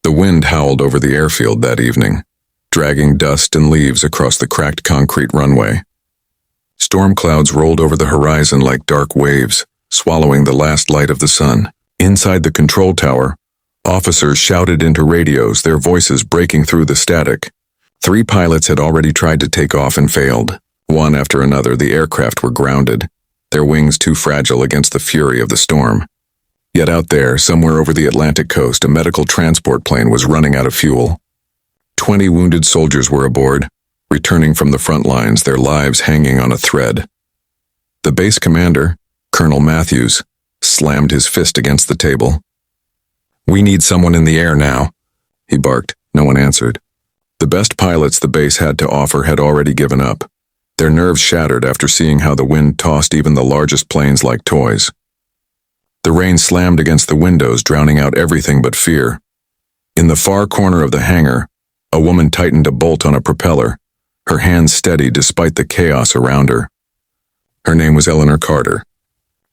The wind howled over the airfield that evening, dragging dust and leaves across the cracked concrete runway. Storm clouds rolled over the horizon like dark waves, swallowing the last light of the sun. Inside the control tower, officers shouted into radios, their voices breaking through the static. 3 pilots had already tried to take off and failed. One after another, the aircraft were grounded, their wings too fragile against the fury of the storm. Yet out there, somewhere over the Atlantic coast, a medical transport plane was running out of fuel. 20 wounded soldiers were aboard, returning from the front lines, their lives hanging on a thread. The base commander, Colonel Matthews, slammed his fist against the table. "We need someone in the air now," he barked. No one answered. The best pilots the base had to offer had already given up, their nerves shattered after seeing how the wind tossed even the largest planes like toys. The rain slammed against the windows, drowning out everything but fear. In the far corner of the hangar, a woman tightened a bolt on a propeller, her hands steady despite the chaos around her. Her name was Eleanor Carter.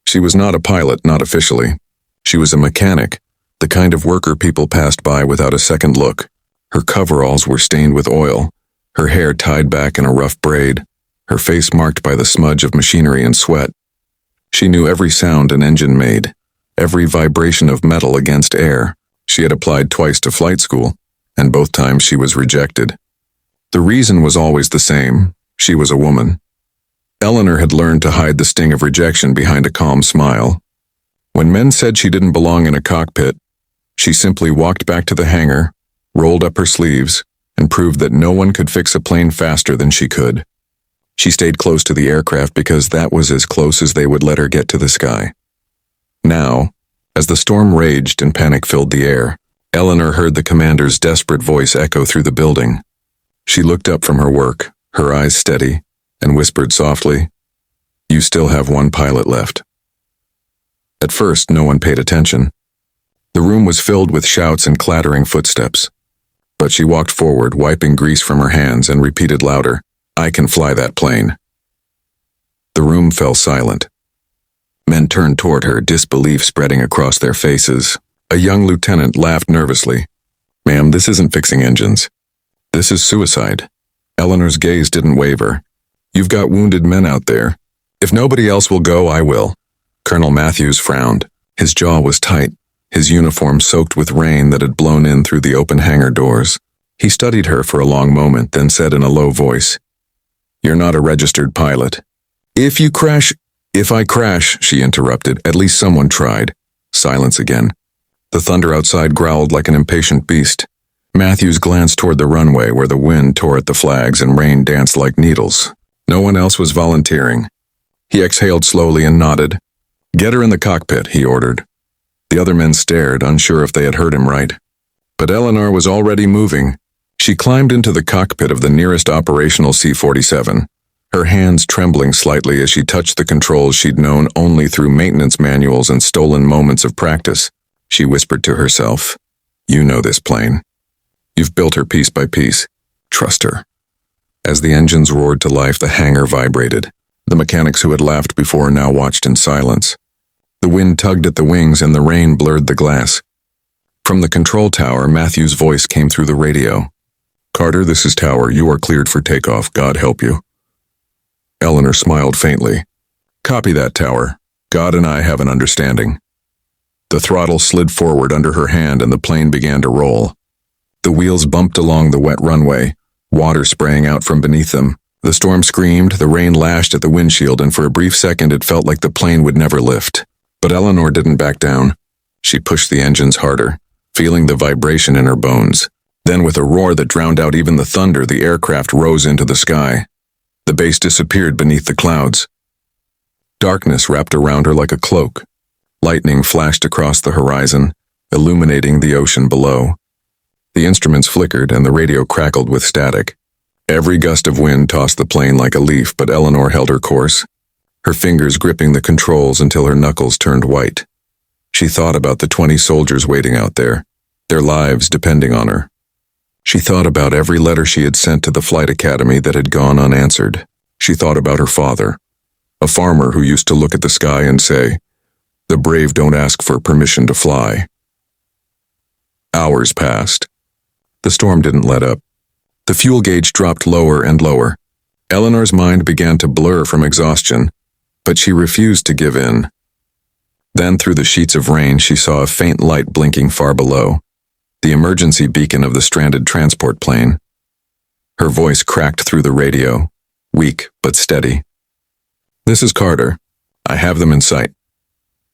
She was not a pilot, not officially. She was a mechanic, the kind of worker people passed by without a second look. Her coveralls were stained with oil, her hair tied back in a rough braid, her face marked by the smudge of machinery and sweat. She knew every sound an engine made, every vibration of metal against air. She had applied twice to flight school, and both times she was rejected. The reason was always the same: she was a woman. Eleanor had learned to hide the sting of rejection behind a calm smile. When men said she didn't belong in a cockpit, she simply walked back to the hangar, rolled up her sleeves, and proved that no one could fix a plane faster than she could. She stayed close to the aircraft because that was as close as they would let her get to the sky. Now, as the storm raged and panic filled the air, Eleanor heard the commander's desperate voice echo through the building. She looked up from her work, her eyes steady, and whispered softly, "You still have 1 pilot left." At first, no one paid attention. The room was filled with shouts and clattering footsteps. But she walked forward, wiping grease from her hands, and repeated louder, "I can fly that plane." The room fell silent. Men turned toward her, disbelief spreading across their faces. A young lieutenant laughed nervously. "Ma'am, this isn't fixing engines. This is suicide." Eleanor's gaze didn't waver. "You've got wounded men out there. If nobody else will go, I will." Colonel Matthews frowned. His jaw was tight, his uniform soaked with rain that had blown in through the open hangar doors. He studied her for a long moment, then said in a low voice, "You're not a registered pilot." If I crash," she interrupted. "At least someone tried." Silence again. The thunder outside growled like an impatient beast. Matthews glanced toward the runway where the wind tore at the flags and rain danced like needles. No one else was volunteering. He exhaled slowly and nodded. "Get her in the cockpit," he ordered. The other men stared, unsure if they had heard him right. But Eleanor was already moving. She climbed into the cockpit of the nearest operational C-47, her hands trembling slightly as she touched the controls she'd known only through maintenance manuals and stolen moments of practice. She whispered to herself, "You know this plane. You've built her piece by piece. Trust her." As the engines roared to life, the hangar vibrated. The mechanics who had laughed before now watched in silence. The wind tugged at the wings and the rain blurred the glass. From the control tower, Matthew's voice came through the radio. "Carter, this is Tower. You are cleared for takeoff. God help you." Eleanor smiled faintly. "Copy that, Tower. God and I have an understanding." The throttle slid forward under her hand and the plane began to roll. The wheels bumped along the wet runway, water spraying out from beneath them. The storm screamed, the rain lashed at the windshield, and for a brief second it felt like the plane would never lift. But Eleanor didn't back down. She pushed the engines harder, feeling the vibration in her bones. Then with a roar that drowned out even the thunder, the aircraft rose into the sky. The base disappeared beneath the clouds. Darkness wrapped around her like a cloak. Lightning flashed across the horizon, illuminating the ocean below. The instruments flickered and the radio crackled with static. Every gust of wind tossed the plane like a leaf, but Eleanor held her course, her fingers gripping the controls until her knuckles turned white. She thought about the 20 soldiers waiting out there, their lives depending on her. She thought about every letter she had sent to the flight academy that had gone unanswered. She thought about her father, a farmer who used to look at the sky and say, "The brave don't ask for permission to fly." Hours passed. The storm didn't let up. The fuel gauge dropped lower and lower. Eleanor's mind began to blur from exhaustion, but she refused to give in. Then, through the sheets of rain, she saw a faint light blinking far below, the emergency beacon of the stranded transport plane. Her voice cracked through the radio, weak but steady. "This is Carter. I have them in sight."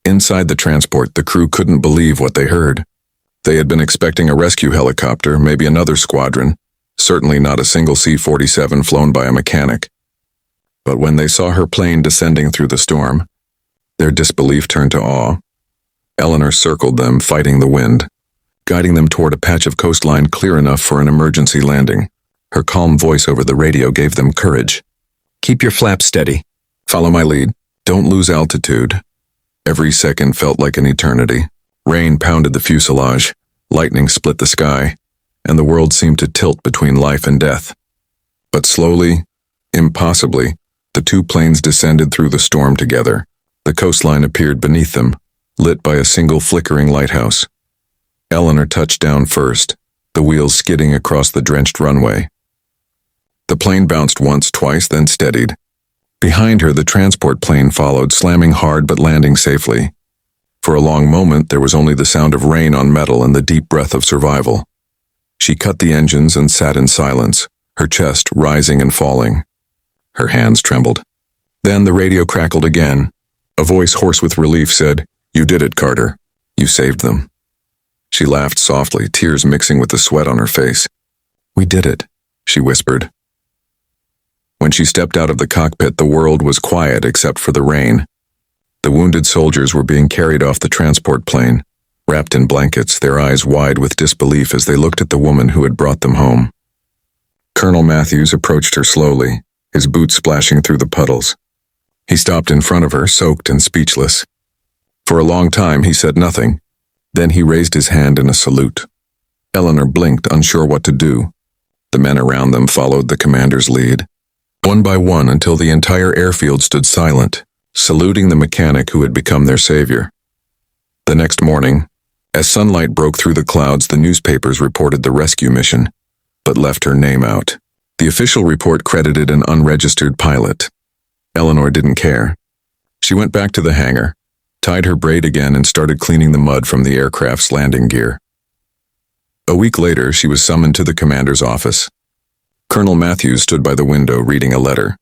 Inside the transport, the crew couldn't believe what they heard. They had been expecting a rescue helicopter, maybe another squadron, certainly not a single C-47 flown by a mechanic. But when they saw her plane descending through the storm, their disbelief turned to awe. Eleanor circled them, fighting the wind, guiding them toward a patch of coastline clear enough for an emergency landing. Her calm voice over the radio gave them courage. "Keep your flaps steady. Follow my lead. Don't lose altitude." Every second felt like an eternity. Rain pounded the fuselage, lightning split the sky, and the world seemed to tilt between life and death. But slowly, impossibly, the two planes descended through the storm together. The coastline appeared beneath them, lit by a single flickering lighthouse. Eleanor touched down first, the wheels skidding across the drenched runway. The plane bounced once, twice, then steadied. Behind her, the transport plane followed, slamming hard but landing safely. For a long moment, there was only the sound of rain on metal and the deep breath of survival. She cut the engines and sat in silence, her chest rising and falling. Her hands trembled. Then the radio crackled again. A voice hoarse with relief said, "You did it, Carter. You saved them." She laughed softly, tears mixing with the sweat on her face. "We did it," she whispered. When she stepped out of the cockpit, the world was quiet except for the rain. The wounded soldiers were being carried off the transport plane, wrapped in blankets, their eyes wide with disbelief as they looked at the woman who had brought them home. Colonel Matthews approached her slowly, his boots splashing through the puddles. He stopped in front of her, soaked and speechless. For a long time, he said nothing. Then he raised his hand in a salute. Eleanor blinked, unsure what to do. The men around them followed the commander's lead, one by one until the entire airfield stood silent, saluting the mechanic who had become their savior. The next morning, as sunlight broke through the clouds, the newspapers reported the rescue mission, but left her name out. The official report credited an unregistered pilot. Eleanor didn't care. She went back to the hangar, tied her braid again, and started cleaning the mud from the aircraft's landing gear. A week later, she was summoned to the commander's office. Colonel Matthews stood by the window reading a letter.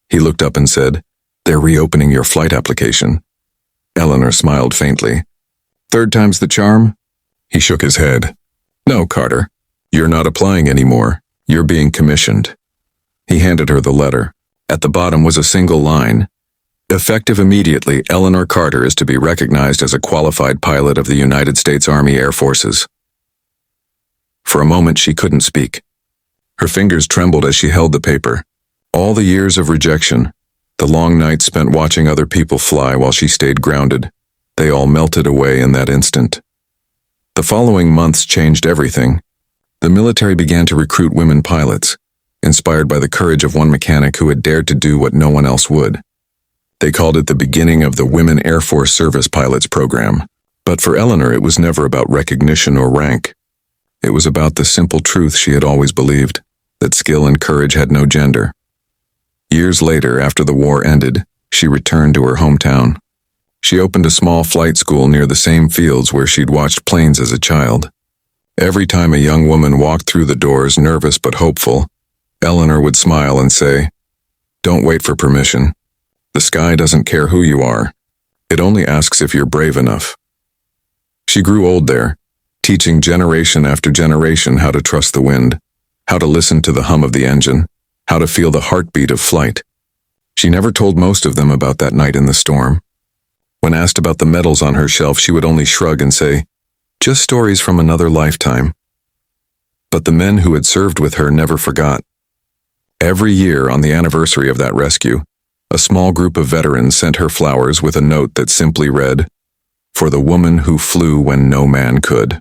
He looked up and said, "They're reopening your flight application." Eleanor smiled faintly. "Third time's the charm?" He shook his head. "No, Carter. You're not applying anymore. You're being commissioned." He handed her the letter. At the bottom was a single line. "Effective immediately, Eleanor Carter is to be recognized as a qualified pilot of the United States Army Air Forces." For a moment, she couldn't speak. Her fingers trembled as she held the paper. All the years of rejection, the long nights spent watching other people fly while she stayed grounded, they all melted away in that instant. The following months changed everything. The military began to recruit women pilots, inspired by the courage of one mechanic who had dared to do what no one else would. They called it the beginning of the Women Air Force Service Pilots program. But for Eleanor, it was never about recognition or rank. It was about the simple truth she had always believed, that skill and courage had no gender. Years later, after the war ended, she returned to her hometown. She opened a small flight school near the same fields where she'd watched planes as a child. Every time a young woman walked through the doors, nervous but hopeful, Eleanor would smile and say, "Don't wait for permission. The sky doesn't care who you are. It only asks if you're brave enough." She grew old there, teaching generation after generation how to trust the wind, how to listen to the hum of the engine, how to feel the heartbeat of flight. She never told most of them about that night in the storm. When asked about the medals on her shelf, she would only shrug and say, "Just stories from another lifetime." But the men who had served with her never forgot. Every year on the anniversary of that rescue, a small group of veterans sent her flowers with a note that simply read, "For the woman who flew when no man could."